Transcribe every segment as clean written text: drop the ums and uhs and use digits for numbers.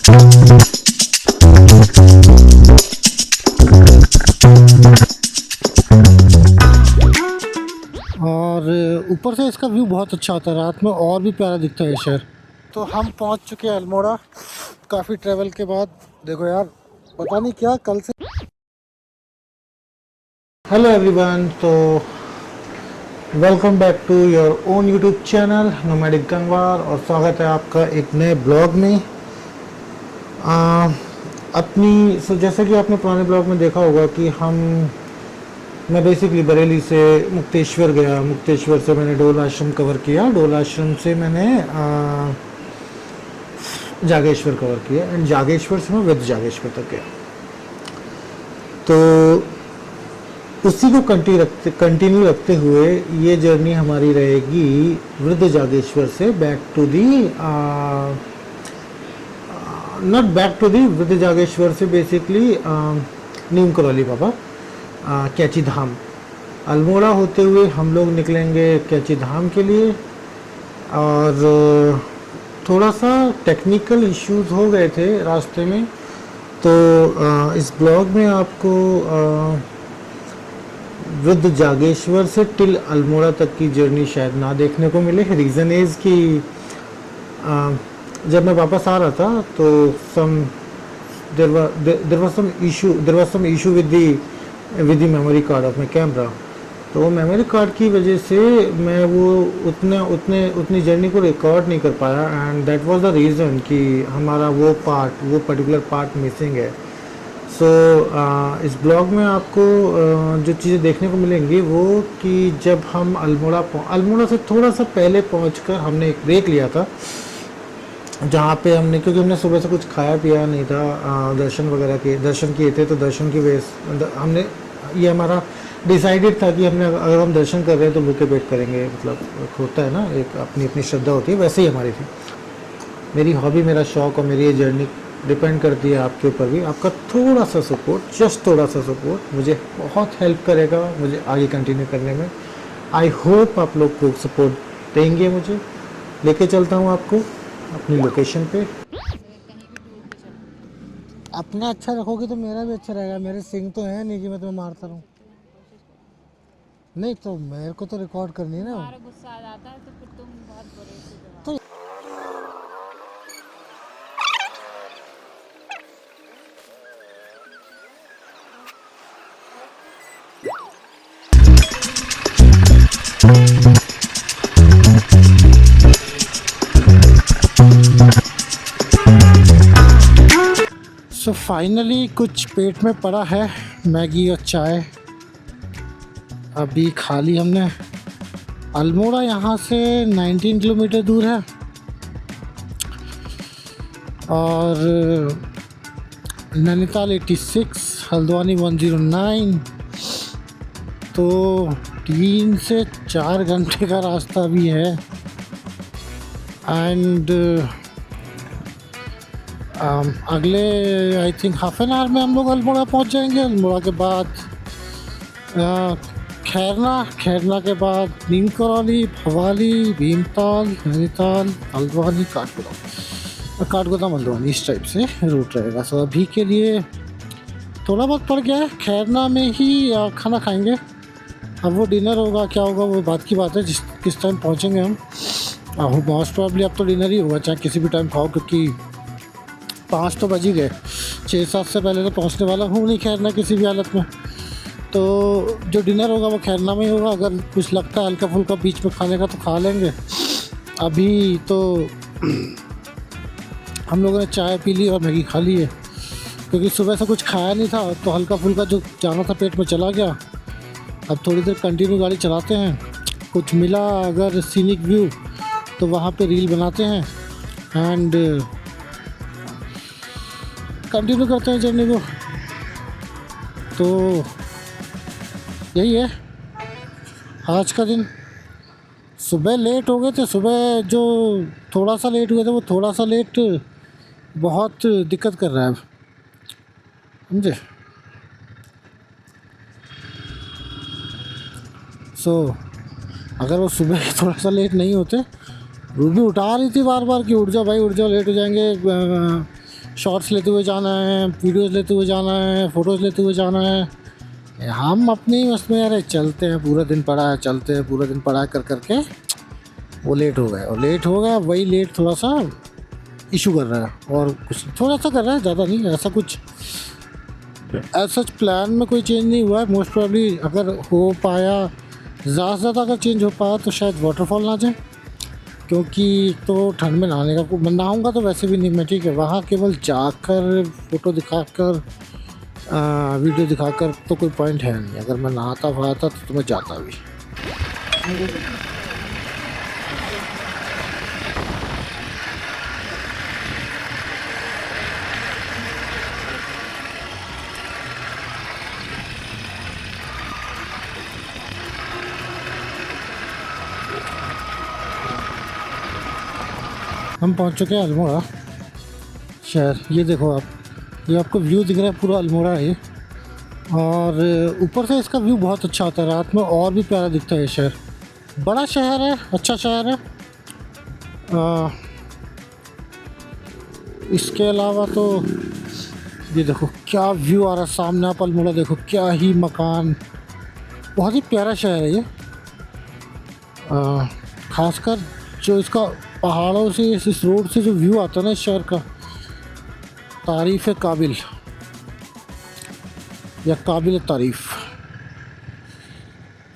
और ऊपर से इसका व्यू बहुत अच्छा होता है, रात में और भी प्यारा दिखता है शहर। तो हम पहुंच चुके हैं अल्मोड़ा काफ़ी ट्रैवल के बाद। देखो यार, पता नहीं क्या कल से। हेलो एवरीवन, तो welcome back to your own YouTube channel nomadic Gangwar, और स्वागत है आपका एक नए ब्लॉग में। जैसे कि आपने पुराने ब्लॉग में देखा होगा कि मैं बेसिकली बरेली से मुक्तेश्वर गया, मुक्तेश्वर से मैंने डोल आश्रम कवर किया, डोल आश्रम से मैंने जागेश्वर कवर किया, एंड जागेश्वर से मैं विद जागेश्वर तक गया। तो उसी को कंटिन्यू रखते हुए ये जर्नी हमारी रहेगी वृद्ध जागेश्वर से back to the not back to the Vriddh Jageshwar से बेसिकली नीम करौली बाबा कैची धाम। अल्मोड़ा होते हुए हम लोग निकलेंगे कैची धाम के लिए। और थोड़ा सा टेक्निकल इश्यूज हो गए थे रास्ते में, तो इस ब्लॉग में आपको वृद्ध जागेश्वर से टिल अल्मोड़ा तक की जर्नी शायद ना देखने को मिले। रीज़न इज़ कि जब मैं वापस आ रहा था तो there was some issue with the memory card of my camera. तो वो मेमोरी कार्ड की वजह से मैं वो उतनी जर्नी को रिकॉर्ड नहीं कर पाया, and that was the reason कि हमारा वो पर्टिकुलर पार्ट मिसिंग है। सो इस ब्लॉग में आपको जो चीज़ें देखने को मिलेंगी वो कि जब हम अल्मोड़ा से थोड़ा सा पहले पहुंचकर हमने एक ब्रेक लिया था, जहाँ पे क्योंकि हमने सुबह से कुछ खाया पिया नहीं था, दर्शन किए थे, तो दर्शन की वजह ये हमारा डिसाइडेड था कि अगर हम दर्शन कर रहे हैं तो भूखे पेट करेंगे, मतलब होता है ना, एक अपनी श्रद्धा होती है, वैसे ही हमारी थी। मेरी हॉबी, मेरा शौक़ और मेरी ये जर्नी डिपेंड करती है आपके ऊपर भी। आपका थोड़ा सा सपोर्ट, जस्ट थोड़ा सा सपोर्ट मुझे बहुत हेल्प करेगा मुझे आगे कंटिन्यू करने में। आई होप आप लोग को सपोर्ट देंगे। मुझे लेके चलता हूँ आपको अपनी लोकेशन पे। अपना अच्छा रखोगे तो मेरा भी अच्छा रहेगा। मेरे सिंग तो है नहीं कि मैं तुम्हें मारता रहूँ। नहीं तो मेरे को तो रिकॉर्ड करनी है ना। गुस्सा आ जाता है तो फिर तुम बहुत बुरे से तो सो फाइनली कुछ पेट में पड़ा है, मैगी और चाय अभी खा ली हमने। अल्मोड़ा यहाँ से 19 किलोमीटर दूर है, और नैनीताल 86, हल्द्वानी 109। तो 3 से 4 घंटे का रास्ता भी है। एंड अगले I think half an hour में हम लोग अल्मोड़ा पहुंच जाएंगे। अल्मोड़ा के बाद खैरना के बाद नीम करौली, भवाली, भीमताल, नैनीताल, हल्द्वानी, काठगोदाम हल्द्वानी, इस टाइप से रूट रहेगा। सो अभी के लिए थोड़ा बहुत पड़ गया है। खैरना में ही खाना खाएंगे। अब वो डिनर होगा क्या होगा वो बात की बात है, किस टाइम पहुंचेंगे हम। मोस्ट प्रॉब्ली अब तो डिनर ही होगा, चाहे किसी भी टाइम खाओ, क्योंकि 5 तो बज ही गए। 6-7 से पहले तो पहुंचने वाला हूँ नहीं खैरना किसी भी हालत में। तो जो डिनर होगा वो खैरना में ही होगा। अगर कुछ लगता है हल्का फुल्का बीच में खाने का तो खा लेंगे। अभी तो हम लोगों ने चाय पी ली और मैगी खा ली है, क्योंकि सुबह से कुछ खाया नहीं था, तो हल्का फुल्का जो जाना था पेट में चला गया। अब थोड़ी देर कंटिन्यू गाड़ी चलाते हैं, कुछ मिला अगर सीनिक व्यू तो वहाँ पे रील बनाते हैं, एंड कंटिन्यू करते हैं जर्नी को। तो यही है आज का दिन। सुबह लेट हो गए थे, सुबह जो थोड़ा सा लेट हुए थे वो थोड़ा सा लेट बहुत दिक्कत कर रहा है, समझे। सो अगर वो सुबह थोड़ा सा लेट नहीं होते, रूबी उठा रही थी बार बार कि उठ जाओ भाई उठ जाओ, लेट हो जाएंगे, शॉर्ट्स लेते हुए जाना है, वीडियोस लेते हुए जाना है, फ़ोटोज़ लेते हुए जाना है। हम अपनी मस्त में अरे चलते हैं, पूरा दिन पढ़ा है, चलते हैं पूरा दिन पढ़ा कर करके वो लेट हो गए, और लेट हो गया वही लेट थोड़ा सा इशू कर रहा है, और कुछ थोड़ा सा कर रहा है, ज़्यादा नहीं। ऐसा कुछ ऐसा प्लान में कोई चेंज नहीं हुआ है। मोस्ट प्रॉब्ली अगर हो पाया, ज़्यादा से ज़्यादा अगर चेंज हो पाया तो शायद वाटरफॉल ना जाए, क्योंकि तो ठंड में नहाने का नहाऊँगा तो वैसे भी नहीं मैं, ठीक है। वहाँ केवल जाकर फ़ोटो दिखाकर वीडियो दिखाकर तो कोई पॉइंट है नहीं। अगर मैं नहाता वहाता तो मैं जाता भी। हम पहुंच चुके हैं अल्मोड़ा शहर। ये देखो आप, ये आपको व्यू दिख रहा है, पूरा अल्मोड़ा है ये, और ऊपर से इसका व्यू बहुत अच्छा आता है, रात में और भी प्यारा दिखता है ये शहर। बड़ा शहर है, अच्छा शहर है। इसके अलावा तो ये देखो क्या व्यू आ रहा है सामने, आप अल्मोड़ा देखो, क्या ही मकान, बहुत ही प्यारा शहर है ये। खासकर जो इसका पहाड़ों से, इस रोड से जो व्यू आता है ना इस शहर का, तारीफ़ काबिल या काबिल तारीफ़,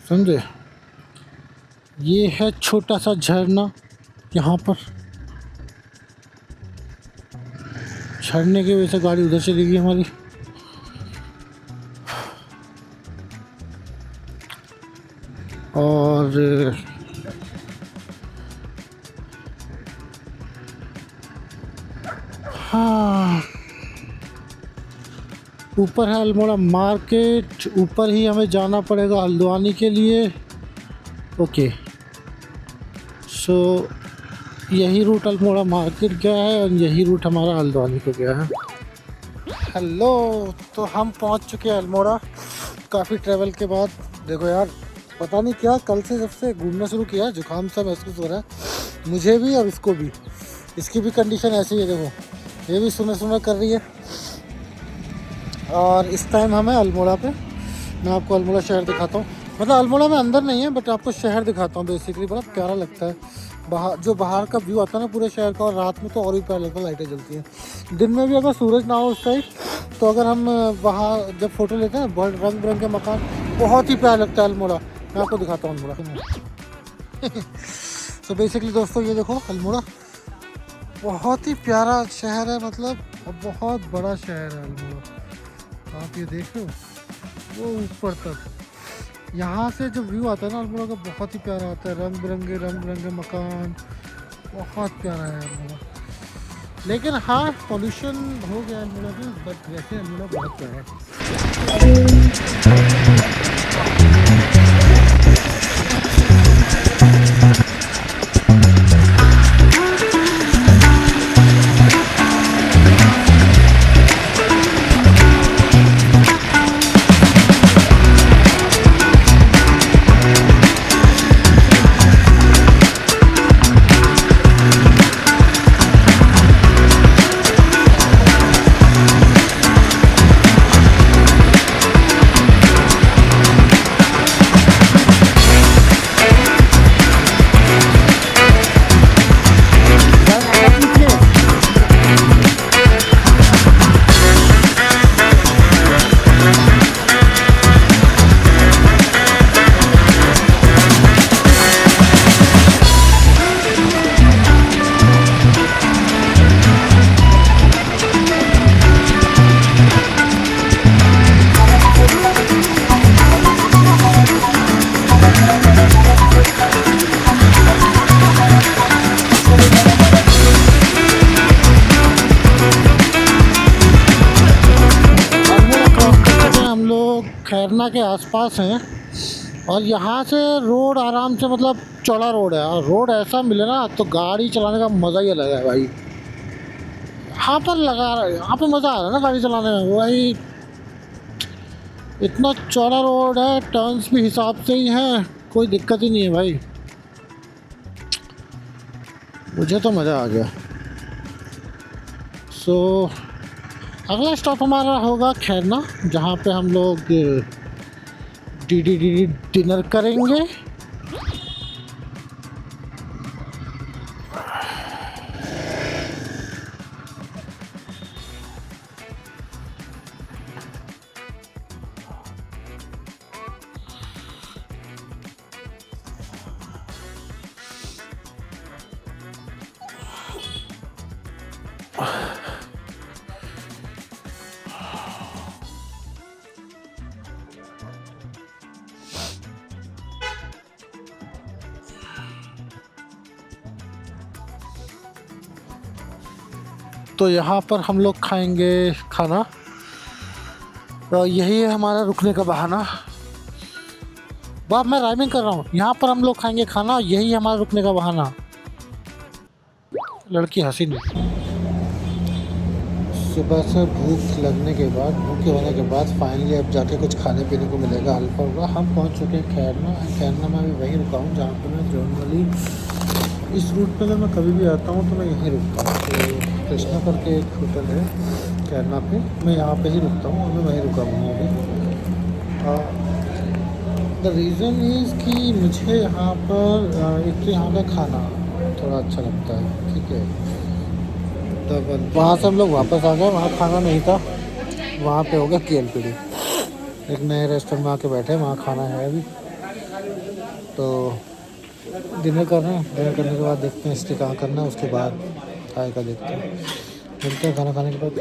समझे। ये है छोटा सा झरना, यहाँ पर झरने की वजह से गाड़ी उधर चली गई हमारी। और हाँ, ऊपर है अल्मोड़ा मार्केट, ऊपर ही हमें जाना पड़ेगा हल्द्वानी के लिए। ओके, सो यही रूट अल्मोड़ा मार्केट गया है और यही रूट हमारा हल्द्वानी को गया है। हेलो, तो हम पहुंच चुके हैं अल्मोड़ा काफ़ी ट्रैवल के बाद। देखो यार, पता नहीं क्या कल से जब से घूमना शुरू किया, जुकाम सा महसूस हो रहा है मुझे भी और इसको भी। इसकी भी कंडीशन ऐसी है, देखो ये भी सुना कर रही है। और इस टाइम हमें अल्मोड़ा पे, मैं आपको अल्मोड़ा शहर दिखाता हूँ। मतलब अल्मोड़ा में अंदर नहीं है, बट आपको शहर दिखाता हूँ। बेसिकली बड़ा प्यारा लगता है बाहर, जो बाहर का व्यू आता है ना पूरे शहर का, और रात में तो और भी प्यारा लगता है, लाइटें जलती हैं। दिन में भी अगर सूरज ना हो उस टाइम, तो अगर हम वहाँ जब फ़ोटो लेते हैं, बहुत रंग बिरंगे मकान, बहुत ही प्यारा लगता है अल्मोड़ा। मैं आपको दिखाता हूँ अल्मोड़ा। तो बेसिकली दोस्तों ये देखो अल्मोड़ा बहुत ही प्यारा शहर है, मतलब बहुत बड़ा शहर है अल्मोड़ा। आप ये देख रहे हो वो ऊपर तक, यहाँ से जो व्यू आता है ना अल्मोड़ा का, बहुत ही प्यारा आता है। रंग बिरंगे मकान, बहुत प्यारा है अल्मोड़ा। लेकिन हाँ, पोल्यूशन हो गया अल्मोड़ा में, बट वैसे अल्मोड़ा बहुत प्यारा है। खैरना के आसपास हैं, और यहाँ से रोड आराम से, मतलब चौड़ा रोड है, और रोड ऐसा मिले ना तो गाड़ी चलाने का मज़ा ही अलग है भाई। यहाँ पर यहाँ पे मज़ा आ रहा है ना गाड़ी चलाने में भाई। इतना चौड़ा रोड है, टर्न्स भी हिसाब से ही हैं, कोई दिक्कत ही नहीं है भाई। मुझे तो मज़ा आ गया। सो अगला स्टॉप हमारा होगा खैरना, जहाँ पे हम लोग डी डिनर करेंगे। तो यहाँ पर हम लोग खाएंगे खाना, और यही है हमारा रुकने का बहाना। बाप मैं राइमिंग कर रहा हूँ। यहाँ पर हम लोग खाएंगे खाना, यही है हमारा रुकने का बहाना। लड़की हंसी नहीं। सुबह से भूख लगने के बाद, भूखे होने के बाद फाइनली अब जाके कुछ खाने पीने को मिलेगा, हल्का होगा। हम पहुँच चुके हैं खैरना। खैरना में अभी वहीं रुका हूँ जहाँ पर मैं जर्नली इस रूट पे अगर मैं कभी भी आता हूँ तो मैं यहीं रुकता हूँ। तो कृष्णा करके एक होटल है खैरना पे, मैं यहाँ पे ही रुकता हूँ और मैं वहीं रुका हूँ अभी। द रीज़न इज़ कि मुझे यहाँ पर एक तो यहाँ का खाना थोड़ा अच्छा लगता है, ठीक है। तो वहाँ से हम लोग वापस आ गए, वहाँ खाना नहीं था, वहाँ पे हो गया KLPD। एक नए रेस्टोरेंट में आके बैठे, वहाँ खाना है अभी। तो डिनर कर रहे हैं, डिनर करने के बाद देखते हैं स्टे कहाँ करना है, उसके बाद आएगा देखते हैं। मिलते हैं खाना खाने के बाद।